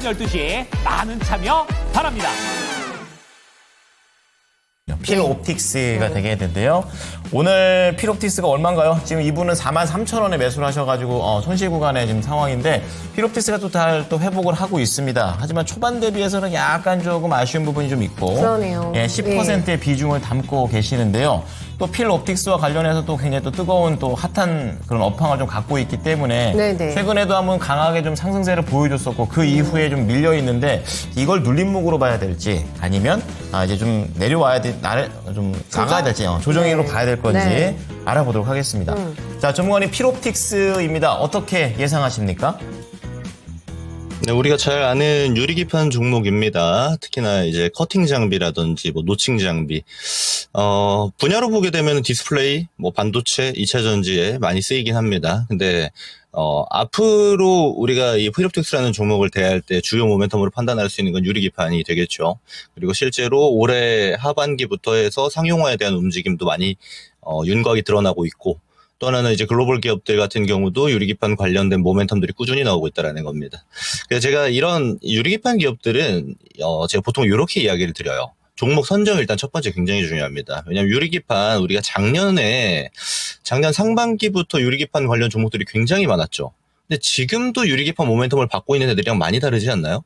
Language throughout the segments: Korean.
12시에 많은 참여 바랍니다. 필옵틱스가 되게 되는데요. 오늘 필옵틱스가 얼마인가요? 지금 이분은 43,000원에 매수를 하셔가지고 손실 구간에 지금 상황인데 필옵틱스가 또 잘 또 회복을 하고 있습니다. 하지만 초반 대비해서는 약간 조금 아쉬운 부분이 좀 있고, 그러네요. 예, 10%의 비중을 담고 계시는데요. 또 필옵틱스와 관련해서 또 굉장히 또 뜨거운 또 핫한 그런 업황을 좀 갖고 있기 때문에 네네. 최근에도 한번 강하게 좀 상승세를 보여줬었고 그 이후에 좀 밀려 있는데 이걸 눌림목으로 봐야 될지 아니면 이제 좀 내려와야 좀 나가야 될지 조정으로 봐야 될 건지 네. 알아보도록 하겠습니다. 자, 전문가님 필옵틱스입니다. 어떻게 예상하십니까? 네, 우리가 잘 아는 유리기판 종목입니다. 특히나 이제 커팅 장비라든지 뭐 노칭 장비. 분야로 보게 되면 디스플레이, 뭐 반도체, 2차 전지에 많이 쓰이긴 합니다. 근데 앞으로 우리가 이 필옵틱스라는 종목을 대할 때 주요 모멘텀으로 판단할 수 있는 건 유리기판이 되겠죠. 그리고 실제로 올해 하반기부터 해서 상용화에 대한 움직임도 많이 윤곽이 드러나고 있고, 또 하나는 이제 글로벌 기업들 같은 경우도 유리기판 관련된 모멘텀들이 꾸준히 나오고 있다는 겁니다. 그래서 제가 이런 유리기판 기업들은 제가 보통 이렇게 이야기를 드려요. 종목 선정이 일단 첫 번째 굉장히 중요합니다. 왜냐하면 유리기판 우리가 작년 상반기부터 유리기판 관련 종목들이 굉장히 많았죠. 근데 지금도 유리기판 모멘텀을 받고 있는 애들이랑 많이 다르지 않나요?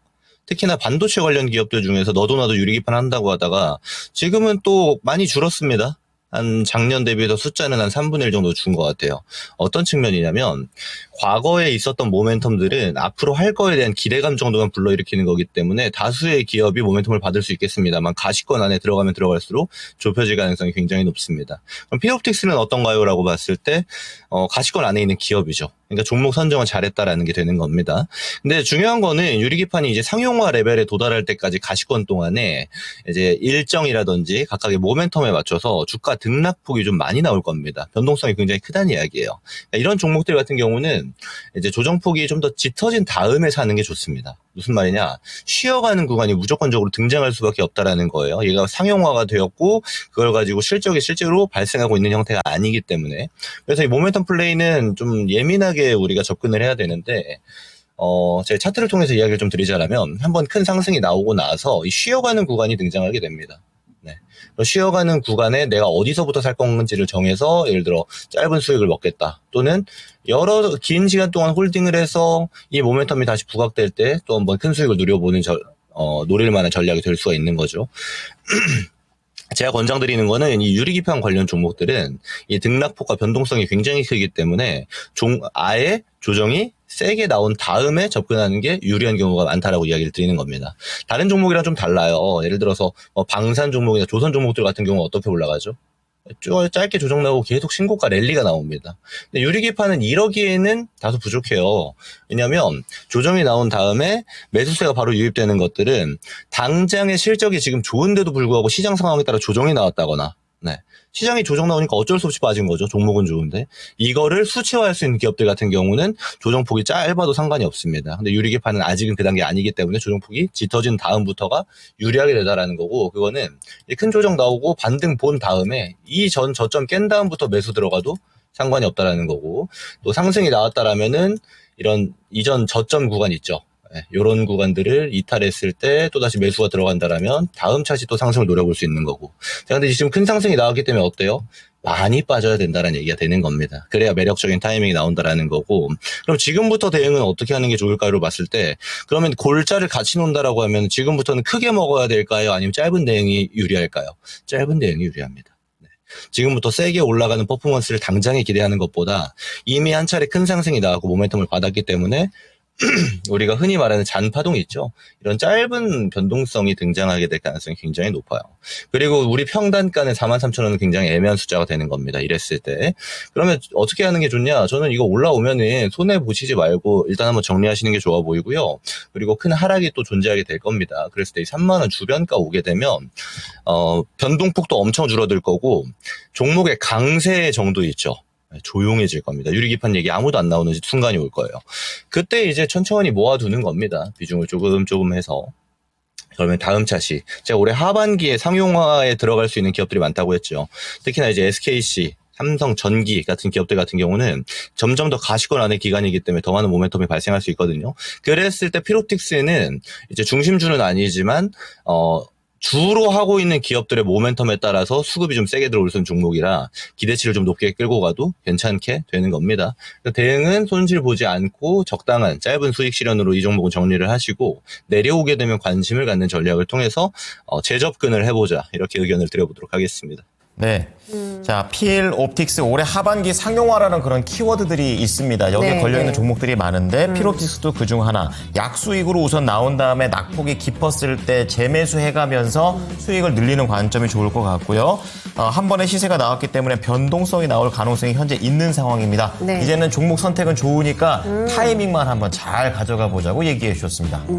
특히나 반도체 관련 기업들 중에서 너도 나도 유리기판 한다고 하다가 지금은 또 많이 줄었습니다. 한 작년 대비해서 숫자는 한 3분의 1 정도 준 것 같아요. 어떤 측면이냐면 과거에 있었던 모멘텀들은 앞으로 할 거에 대한 기대감 정도만 불러일으키는 거기 때문에 다수의 기업이 모멘텀을 받을 수 있겠습니다만 가시권 안에 들어가면 들어갈수록 좁혀질 가능성이 굉장히 높습니다. 그럼 필옵틱스는 어떤가요? 라고 봤을 때 가시권 안에 있는 기업이죠. 그러니까 종목 선정을 잘했다라는 게 되는 겁니다. 근데 중요한 거는 유리기판이 이제 상용화 레벨에 도달할 때까지 가시권 동안에 이제 일정이라든지 각각의 모멘텀에 맞춰서 주가 등락폭이 좀 많이 나올 겁니다. 변동성이 굉장히 크다는 이야기예요. 그러니까 이런 종목들 같은 경우는 이제 조정폭이 좀 더 짙어진 다음에 사는 게 좋습니다. 무슨 말이냐? 쉬어가는 구간이 무조건적으로 등장할 수밖에 없다라는 거예요. 얘가 상용화가 되었고 그걸 가지고 실적이 실제로 발생하고 있는 형태가 아니기 때문에. 그래서 이 모멘텀 플레이는 좀 예민하게 우리가 접근을 해야 되는데 제 차트를 통해서 이야기를 좀 드리자면 한번 큰 상승이 나오고 나서 이 쉬어가는 구간이 등장하게 됩니다. 네. 쉬어가는 구간에 내가 어디서부터 살 건지를 정해서 예를 들어 짧은 수익을 먹겠다 또는 여러 긴 시간 동안 홀딩을 해서 이 모멘텀이 다시 부각될 때 또 한번 큰 수익을 누려보는 노릴 만한 전략이 될 수가 있는 거죠. 제가 권장드리는 거는 이 유리기판 관련 종목들은 이 등락폭과 변동성이 굉장히 크기 때문에 아예 조정이 세게 나온 다음에 접근하는 게 유리한 경우가 많다라고 이야기를 드리는 겁니다. 다른 종목이랑 좀 달라요. 예를 들어서 방산 종목이나 조선 종목들 같은 경우는 어떻게 올라가죠? 짧게 조정 나오고 계속 신고가 랠리가 나옵니다. 근데 유리기판은 이러기에는 다소 부족해요. 왜냐하면 조정이 나온 다음에 매수세가 바로 유입되는 것들은 당장의 실적이 지금 좋은데도 불구하고 시장 상황에 따라 조정이 나왔다거나 시장이 조정 나오니까 어쩔 수 없이 빠진 거죠. 종목은 좋은데. 이거를 수치화할 수 있는 기업들 같은 경우는 조정폭이 짧아도 상관이 없습니다. 근데 유리기판은 아직은 그 단계 아니기 때문에 조정폭이 짙어진 다음부터가 유리하게 되다라는 거고, 그거는 큰 조정 나오고 반등 본 다음에 이 전 저점 깬 다음부터 매수 들어가도 상관이 없다라는 거고, 또 상승이 나왔다라면은 이런 이전 저점 구간 있죠. 이런 구간들을 이탈했을 때 또다시 매수가 들어간다라면 다음 차시 또 상승을 노려볼 수 있는 거고. 자, 근데 지금 큰 상승이 나왔기 때문에 어때요? 많이 빠져야 된다는 얘기가 되는 겁니다. 그래야 매력적인 타이밍이 나온다라는 거고. 그럼 지금부터 대응은 어떻게 하는 게 좋을까요? 봤을 때 그러면 골자를 같이 놓는다라고 하면 지금부터는 크게 먹어야 될까요? 아니면 짧은 대응이 유리할까요? 짧은 대응이 유리합니다. 지금부터 세게 올라가는 퍼포먼스를 당장에 기대하는 것보다 이미 한 차례 큰 상승이 나왔고 모멘텀을 받았기 때문에 우리가 흔히 말하는 잔파동이 있죠. 이런 짧은 변동성이 등장하게 될 가능성이 굉장히 높아요. 그리고 우리 평단가는 43,000원은 굉장히 애매한 숫자가 되는 겁니다. 이랬을 때. 그러면 어떻게 하는 게 좋냐? 저는 이거 올라오면은 손해 보시지 말고 일단 한번 정리하시는 게 좋아 보이고요. 그리고 큰 하락이 또 존재하게 될 겁니다. 그랬을 때 이 3만원 주변가 오게 되면 변동폭도 엄청 줄어들 거고 종목의 강세 정도 있죠. 조용해질 겁니다. 유리기판 얘기 아무도 안 나오는 순간이 올 거예요. 그때 이제 천천히 모아두는 겁니다. 비중을 조금 해서. 그러면 다음 차시, 제가 올해 하반기에 상용화에 들어갈 수 있는 기업들이 많다고 했죠. 특히나 이제 SKC, 삼성전기 같은 기업들 같은 경우는 점점 더 가시권안의 기간이기 때문에 더 많은 모멘텀이 발생할 수 있거든요. 그랬을 때 필옵틱스는 이제 중심주는 아니지만 주로 하고 있는 기업들의 모멘텀에 따라서 수급이 좀 세게 들어올 수 있는 종목이라 기대치를 좀 높게 끌고 가도 괜찮게 되는 겁니다. 대응은 손실 보지 않고 적당한 짧은 수익 실현으로 이 종목은 정리를 하시고 내려오게 되면 관심을 갖는 전략을 통해서 재접근을 해보자 이렇게 의견을 드려보도록 하겠습니다. 네. 자, 필옵틱스 올해 하반기 상용화라는 그런 키워드들이 있습니다. 여기에 네, 걸려있는 네. 종목들이 많은데 필옵틱스도 그중 하나. 약수익으로 우선 나온 다음에 낙폭이 깊었을 때 재매수해가면서 수익을 늘리는 관점이 좋을 것 같고요. 한 번에 시세가 나왔기 때문에 변동성이 나올 가능성이 현재 있는 상황입니다. 네. 이제는 종목 선택은 좋으니까 타이밍만 한번 잘 가져가 보자고 얘기해 주셨습니다. 네.